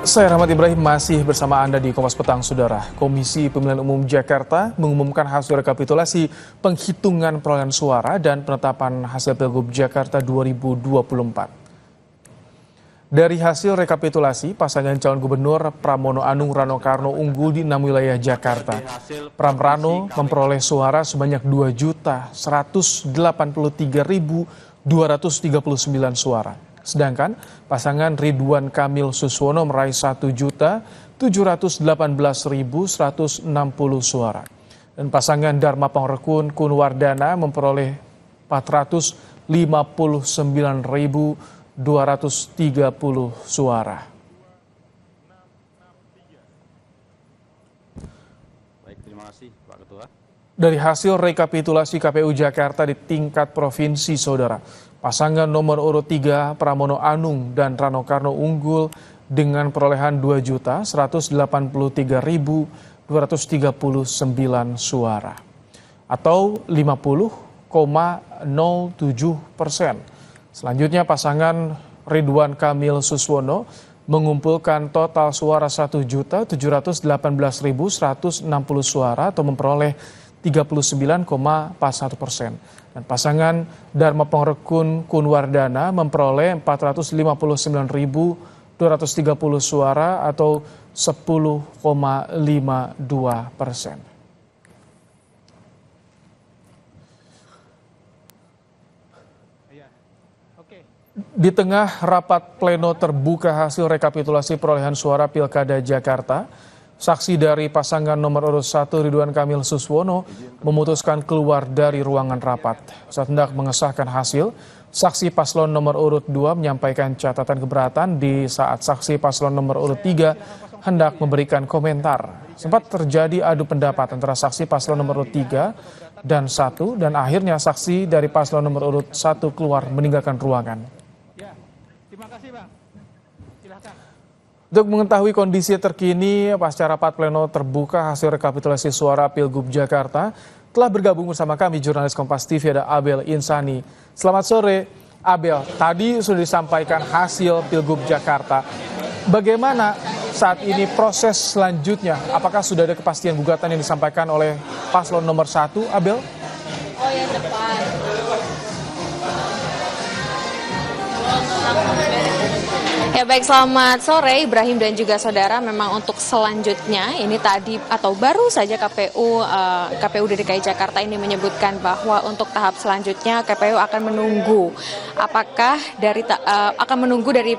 Saya Rahmat Ibrahim masih bersama Anda di Kompas Petang, Saudara. Komisi Pemilihan Umum Jakarta mengumumkan hasil rekapitulasi penghitungan perolehan suara dan penetapan hasil Pilgub Jakarta 2024. Dari hasil rekapitulasi, pasangan calon gubernur Pramono Anung Rano Karno unggul di 6 wilayah Jakarta. Pram Rano memperoleh suara sebanyak 2.183.239 suara. Sedangkan pasangan Ridwan Kamil Suswono meraih 1.718.160 suara. Dan pasangan Dharma Pangrekun Kunwardana memperoleh 459.230 suara. Baik, terima kasih Pak Ketua. Dari hasil rekapitulasi KPU Jakarta di tingkat provinsi, Saudara, pasangan nomor urut 3 Pramono Anung dan Rano Karno unggul dengan perolehan 2.183.239 suara atau 50,07%. Selanjutnya pasangan Ridwan Kamil Suswono mengumpulkan total suara 1.718.160 suara atau memperoleh 39,41%. Dan pasangan Dharma Pangrekun Kunwardana memperoleh 459.230 suara atau 10,52%. Di tengah rapat pleno terbuka hasil rekapitulasi perolehan suara Pilkada Jakarta, saksi dari pasangan nomor urut 1 Ridwan Kamil Suswono memutuskan keluar dari ruangan rapat. Saat hendak mengesahkan hasil, saksi paslon nomor urut 2 menyampaikan catatan keberatan di saat saksi paslon nomor urut 3 hendak memberikan komentar. Sempat terjadi adu pendapat antara saksi paslon nomor urut 3 dan 1 dan akhirnya saksi dari paslon nomor urut 1 keluar meninggalkan ruangan. Terima kasih, Bang. Silakan. Untuk mengetahui kondisi terkini pasca rapat pleno terbuka hasil rekapitulasi suara Pilgub Jakarta, telah bergabung bersama kami jurnalis Kompas TV ada Abel Insani. Selamat sore, Abel. Tadi sudah disampaikan hasil Pilgub Jakarta. Bagaimana saat ini proses selanjutnya? Apakah sudah ada kepastian gugatan yang disampaikan oleh paslon nomor 1, Abel? Oh ya, depan. Ya baik, selamat sore Ibrahim dan juga saudara. Memang untuk selanjutnya ini tadi atau baru saja KPU DKI Jakarta ini menyebutkan bahwa untuk tahap selanjutnya KPU akan menunggu apakah akan menunggu dari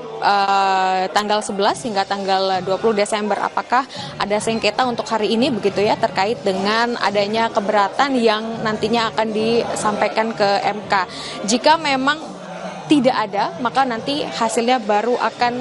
tanggal 11 hingga tanggal 20 Desember apakah ada sengketa untuk hari ini begitu ya terkait dengan adanya keberatan yang nantinya akan disampaikan ke MK. Jika memang tidak ada, maka nanti hasilnya baru akan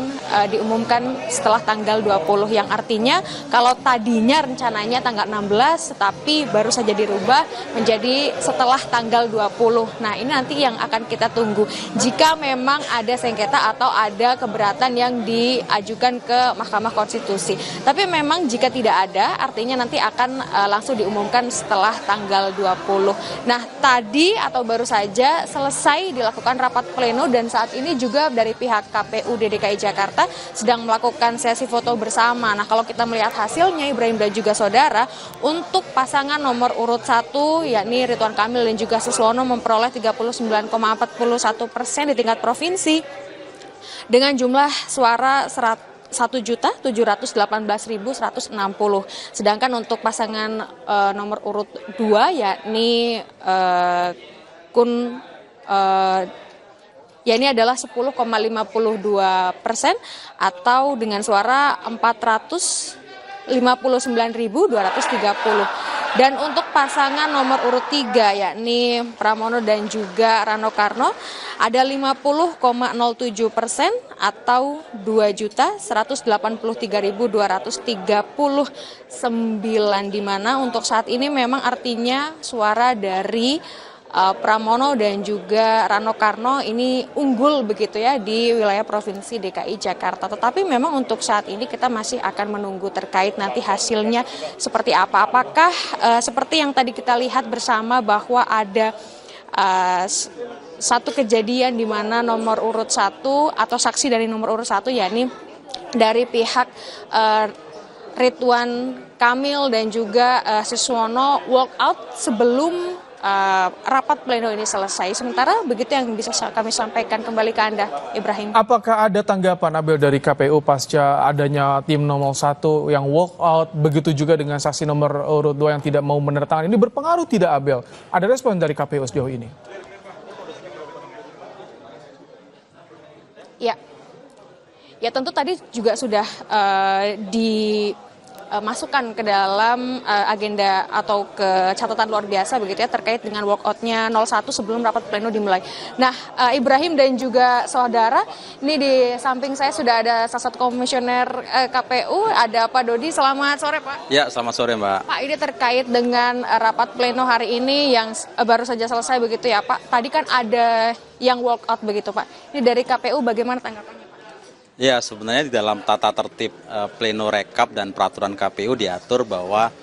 diumumkan setelah tanggal 20, yang artinya kalau tadinya rencananya tanggal 16, tapi baru saja dirubah menjadi setelah tanggal 20. Nah, ini nanti yang akan kita tunggu. Jika memang ada sengketa atau ada keberatan yang diajukan ke Mahkamah Konstitusi. Tapi memang jika tidak ada, artinya nanti akan langsung diumumkan setelah tanggal 20. Nah, tadi atau baru saja selesai dilakukan rapat pleno dan saat ini juga dari pihak KPU DKI Jakarta sedang melakukan sesi foto bersama. Nah, kalau kita melihat hasilnya Ibrahim dan juga saudara, untuk pasangan nomor urut 1 yakni Ridwan Kamil dan juga Suswono memperoleh 39,41% di tingkat provinsi dengan jumlah suara 1.718.160. Sedangkan untuk pasangan nomor urut 2 yakni ini adalah 10,52% atau dengan suara 459.230. Dan untuk pasangan nomor urut 3 yakni Pramono dan juga Rano Karno ada 50,07% atau 2.183.239, di mana untuk saat ini memang artinya suara dari Pramono dan juga Rano Karno ini unggul begitu ya di wilayah Provinsi DKI Jakarta. Tetapi memang untuk saat ini kita masih akan menunggu terkait nanti hasilnya seperti apa. Apakah seperti yang tadi kita lihat bersama bahwa ada satu kejadian di mana nomor urut 1 atau saksi dari nomor urut 1 yakni dari pihak Ridwan Kamil dan juga Suswono walk out sebelum rapat pleno ini selesai. Sementara begitu yang bisa kami sampaikan, kembali ke Anda, Ibrahim. Apakah ada tanggapan Abel dari KPU pasca adanya tim nomor 1 yang walk out, begitu juga dengan saksi nomor urut 2 yang tidak mau menertakan, ini berpengaruh tidak Abel? Ada respon dari KPU sejauh ini? Ya tentu tadi juga sudah dimasukkan ke dalam agenda atau ke catatan luar biasa begitu ya terkait dengan walkoutnya 01 sebelum rapat pleno dimulai. Nah, Ibrahim dan juga saudara, ini di samping saya sudah ada salah satu komisioner KPU, ada Pak Dodi. Selamat sore Pak. Ya, selamat sore Mbak. Pak, ini terkait dengan rapat pleno hari ini yang baru saja selesai begitu ya Pak. Tadi kan ada yang walkout begitu Pak. Ini dari KPU bagaimana tanggapannya? Ya, sebenarnya di dalam tata tertib pleno rekap dan peraturan KPU diatur bahwa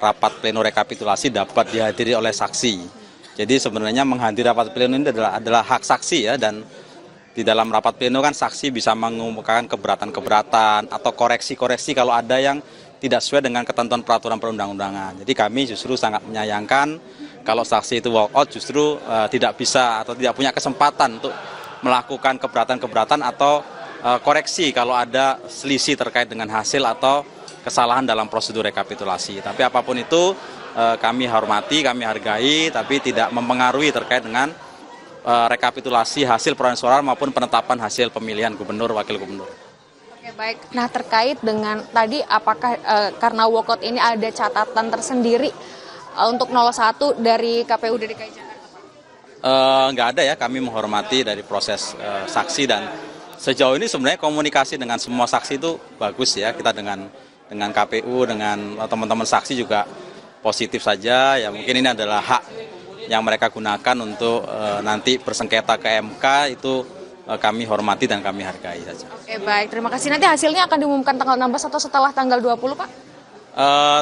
rapat pleno rekapitulasi dapat dihadiri oleh saksi. Jadi sebenarnya menghadiri rapat pleno ini adalah hak saksi ya, dan di dalam rapat pleno kan saksi bisa mengumumkan keberatan-keberatan atau koreksi-koreksi kalau ada yang tidak sesuai dengan ketentuan peraturan perundang-undangan. Jadi kami justru sangat menyayangkan kalau saksi itu walk out justru tidak bisa atau tidak punya kesempatan untuk melakukan keberatan-keberatan atau koreksi kalau ada selisih terkait dengan hasil atau kesalahan dalam prosedur rekapitulasi. Tapi apapun itu kami hormati, kami hargai, tapi tidak mempengaruhi terkait dengan rekapitulasi hasil perolehan suara maupun penetapan hasil pemilihan gubernur, wakil gubernur. Oke, baik. Nah, terkait dengan tadi apakah karena walkout ini ada catatan tersendiri untuk 01 dari KPU DKI Jakarta? Nggak ada ya, kami menghormati dari proses saksi dan sejauh ini sebenarnya komunikasi dengan semua saksi itu bagus ya. Kita dengan KPU, dengan teman-teman saksi juga positif saja. Ya mungkin ini adalah hak yang mereka gunakan untuk nanti bersengketa ke MK, itu kami hormati dan kami hargai saja. Oke, baik. Terima kasih. Nanti hasilnya akan diumumkan tanggal 16 atau setelah tanggal 20, Pak?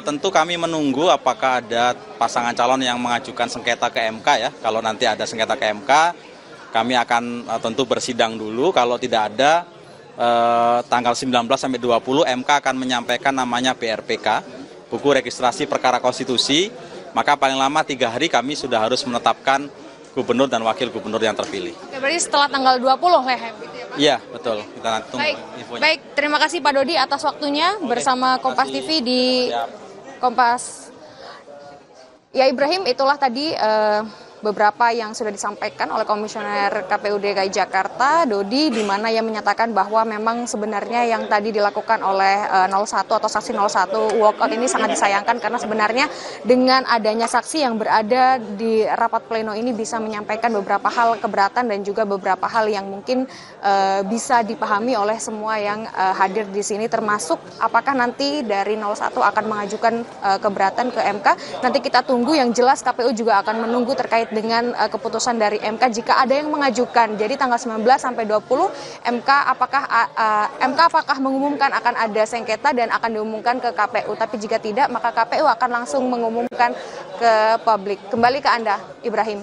Tentu kami menunggu apakah ada pasangan calon yang mengajukan sengketa ke MK ya. Kalau nanti ada sengketa ke MK, kami akan tentu bersidang dulu. Kalau tidak ada, tanggal 19 sampai 20 MK akan menyampaikan namanya BRPK, buku registrasi perkara konstitusi. Maka paling lama 3 hari kami sudah harus menetapkan gubernur dan wakil gubernur yang terpilih. Oke, berarti setelah tanggal 20 Lehem gitu ya Pak? Iya, betul. Kita nanti tunggu infonya. Baik, terima kasih Pak Dodi atas waktunya bersama Kompas TV di Kompas. Ya Ibrahim, itulah tadi beberapa yang sudah disampaikan oleh Komisioner KPU DKI Jakarta, Dodi, di mana ia menyatakan bahwa memang sebenarnya yang tadi dilakukan oleh 01 atau saksi 01 walkout ini sangat disayangkan karena sebenarnya dengan adanya saksi yang berada di rapat pleno ini bisa menyampaikan beberapa hal keberatan dan juga beberapa hal yang mungkin bisa dipahami oleh semua yang hadir di sini, termasuk apakah nanti dari 01 akan mengajukan keberatan ke MK. Nanti kita tunggu, yang jelas KPU juga akan menunggu terkait dengan keputusan dari MK jika ada yang mengajukan. Jadi tanggal 19 sampai 20 MK apakah mengumumkan akan ada sengketa dan akan diumumkan ke KPU. Tapi jika tidak, maka KPU akan langsung mengumumkan ke publik. Kembali ke Anda, Ibrahim.